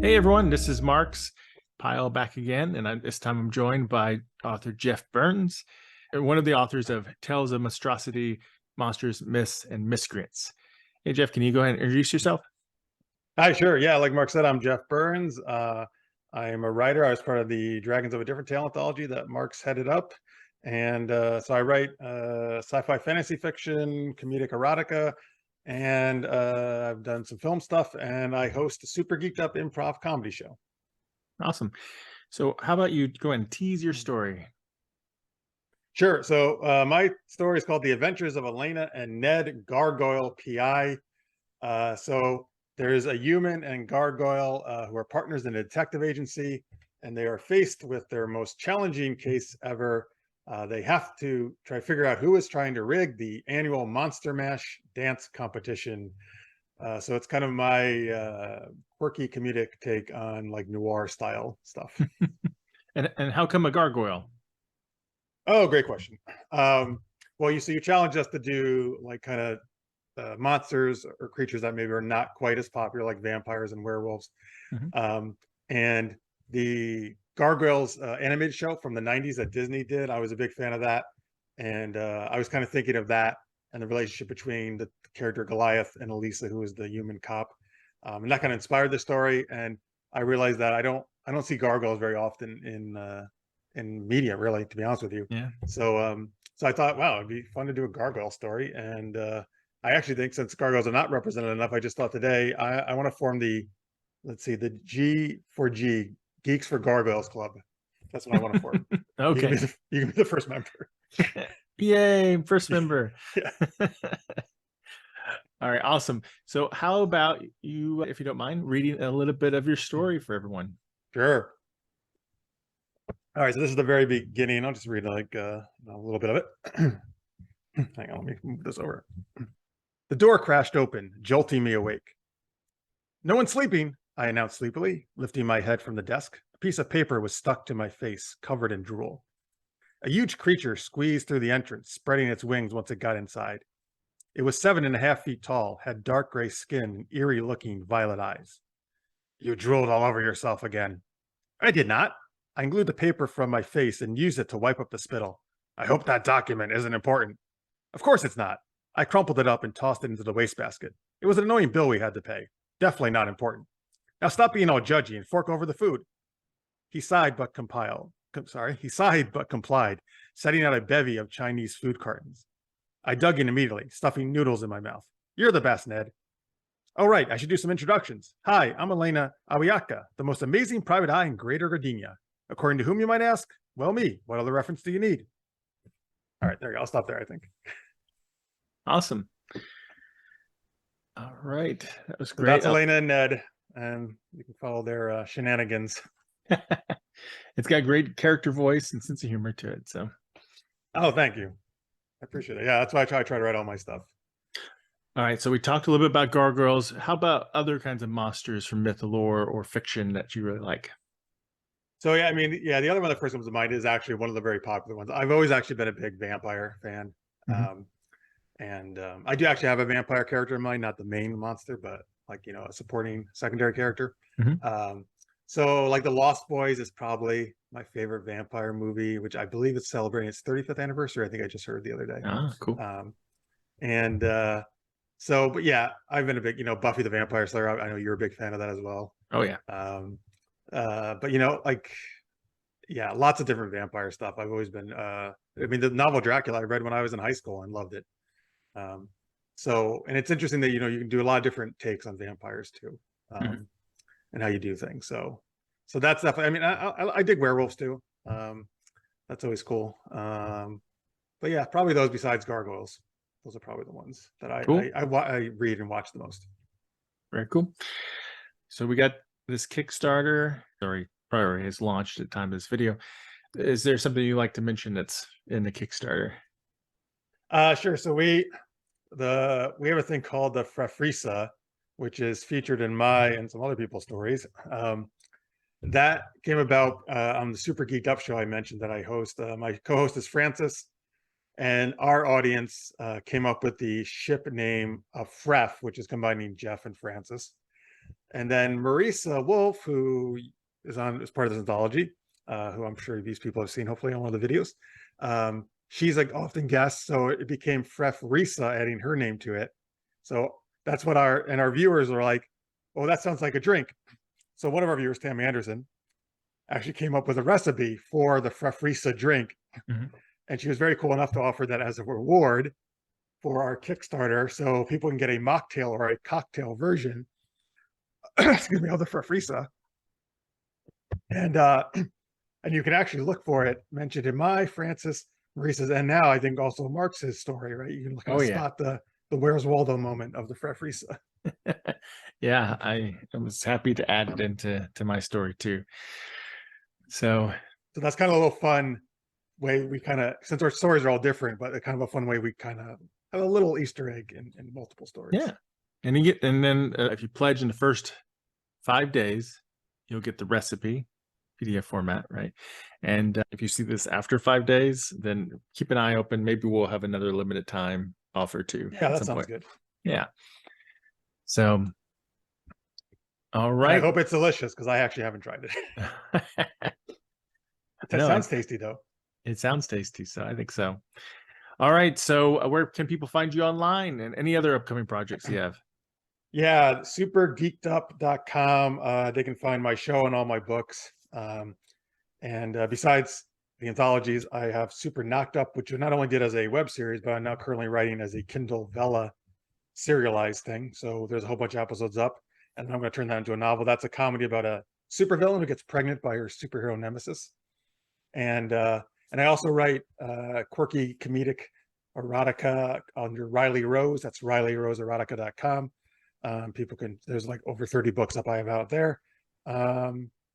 Hey everyone, this is Mark's Pile back again, and this time I'm joined by author Jeff Burns, one of the authors of Tales of Monstrosity, Monsters, Myths, and Miscreants. Hey Jeff, can you go ahead and introduce yourself? Hi, sure. Yeah, like Mark said, I'm Jeff Burns. I am a writer. I was part of the Dragons of a Different Tale anthology that Mark's headed up. And so I write sci-fi fantasy fiction, comedic erotica, and I've done some film stuff, and I host a super geeked up improv comedy show. Awesome. So how about you go ahead and tease your story? Sure. So my story is called The Adventures of Elena and Ned Gargoyle PI. So there's a human and gargoyle who are partners in a detective agency, and they are faced with their most challenging case ever. They have to try to figure out who is trying to rig the annual Monster Mash dance competition. So it's kind of my quirky comedic take on like noir style stuff. And how come a gargoyle? Oh, great question. Well, you challenge us to do like kind of monsters or creatures that maybe are not quite as popular, like vampires and werewolves. Mhm. Um, and the Gargoyles animated show from the 90s that Disney did, I was a big fan of that. And I was kind of thinking of that and the relationship between the character Goliath and Elisa, who is the human cop. And that kind of inspired the story. And I realized that I don't see gargoyles very often in media, really, to be honest with you. Yeah. So I thought, wow, it'd be fun to do a gargoyle story. And I actually think since gargoyles are not represented enough, I just thought today I want to form let's see, the G4G, Geeks for Gargoyles Club. That's what I want to form. Okay. You can be the first member. Yay, first member. Yeah, All right, awesome. So how about you, if you don't mind, reading a little bit of your story for everyone? sure. All right, so this is the very beginning. I'll just read like a little bit of it. Hang on, let me move this over. The door crashed open, jolting me awake. No one's sleeping, I announced sleepily, lifting my head from the desk. A piece of paper was stuck to my face, covered in drool. A huge creature squeezed through the entrance, spreading its wings once it got inside. It was 7.5 feet tall, had dark gray skin and eerie-looking violet eyes. You drooled all over yourself again. I did not. I glued the paper from my face and used it to wipe up the spittle. I hope that document isn't important. Of course it's not. I crumpled it up and tossed it into the wastebasket. It was an annoying bill we had to pay. Definitely not important. Now stop being all judgy and fork over the food. He sighed but complied, setting out a bevy of Chinese food cartons. I dug in immediately, stuffing noodles in my mouth. You're the best, Ned. Oh, right, I should do some introductions. Hi, I'm Elena Awiaka, the most amazing private eye in Greater Gardenia. According to whom, you might ask? Well, me. What other reference do you need? All right, there you go. I'll stop there, I think. Awesome. All right, that was So great. that's Elena and Ned, and you can follow their shenanigans. It's got great character voice and sense of humor to it. So, Oh, thank you. I appreciate it. Yeah, that's why I try to write all my stuff. all right. So we talked a little bit about gargoyles. How about other kinds of monsters from myth, lore, or fiction that you really like? So yeah, I mean, yeah, the other one that first comes to mind is actually one of the very popular ones. I've always actually been a big vampire fan. Mhm. Um, and I do actually have a vampire character in mind, not the main monster, but like, a supporting secondary character. Mhm. Um, so like The Lost Boys is probably my favorite vampire movie, which I believe it's celebrating its 35th anniversary. I think I just heard the other day. Ah, cool. Um, and but yeah, I've been a big, Buffy the Vampire Slayer. I know you're a big fan of that as well. Oh yeah. Um, but like, yeah, lots of different vampire stuff. I've always been, I mean, the novel Dracula I read when I was in high school and loved it. Um, and it's interesting that, you can do a lot of different takes on vampires too, Mhm. and how you do things. So that's definitely, I mean, I dig werewolves too. That's always cool. But yeah, probably those besides gargoyles. Those are probably the ones that Cool. I read and watch the most. Very cool. So we got this Kickstarter. Sorry, probably has launched at the time of this video. Is there something you like to mention that's in the Kickstarter? Sure. So we have a thing called the Frefrisa, which is featured in my and some other people's stories. That came about on the Super Geeked Up show I mentioned that I host. My co-host is Francis, and our audience came up with the ship name of Fref, which is combining Jeff and Francis. And then Marisa Wolf, who is on as part of this anthology, who I'm sure these people have seen hopefully on one of the videos. She's like often guest, so it became Fref Risa, adding her name to it. So that's what our viewers are like, oh, that sounds like a drink. So one of our viewers, Tammy Anderson, actually came up with a recipe for the Fref Risa drink. And she was very cool enough to offer that as a reward for our Kickstarter, so people can get a mocktail or a cocktail version, excuse me, of the Fref Risa. And you can actually look for it mentioned in my, Francis, Maurice's, and now I think also Mark's story, right? You can kind of spot the Where's Waldo moment of the Fref Risa. Yeah, I was happy to add it into my story too. So that's kind of a little fun way we kind of, since our stories are all different, but kind of a fun way we kind of have a little Easter egg in multiple stories. Yeah, and you get, and then if you pledge in the first 5 days, you'll get the recipe PDF format, right? And if you see this after 5 days, then keep an eye open. Maybe we'll have another limited time offer too. Yeah, that sounds good. Yeah. So, all right. And I hope it's delicious because I actually haven't tried it. It sounds tasty though. It sounds tasty, so I think so. All right. So where can people find you online and any other upcoming projects you have? Yeah, supergeekedup.com. They can find my show and all my books. And besides the anthologies, I have Super Knocked Up, which I not only did as a web series, but I'm now currently writing as a Kindle Vella serialized thing. So there's a whole bunch of episodes up, and I'm going to turn that into a novel. That's a comedy about a supervillain who gets pregnant by her superhero nemesis. And I also write quirky comedic erotica under Riley Rose. That's RileyRoseErotica.com. People can, there's like over 30 books up I have out there.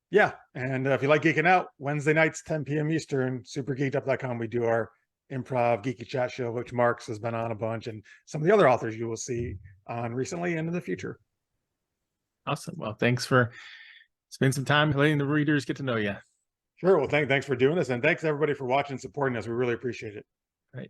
Yeah, and if you like geeking out, Wednesday nights, 10 p.m. Eastern, supergeekedup.com, we do our improv geeky chat show, which Mark's has been on a bunch, and some of the other authors you will see on recently and in the future. Awesome. Well, thanks for spending some time letting the readers get to know you. Sure. Well, thanks for doing this, and thanks everybody for watching and supporting us. We really appreciate it. Right.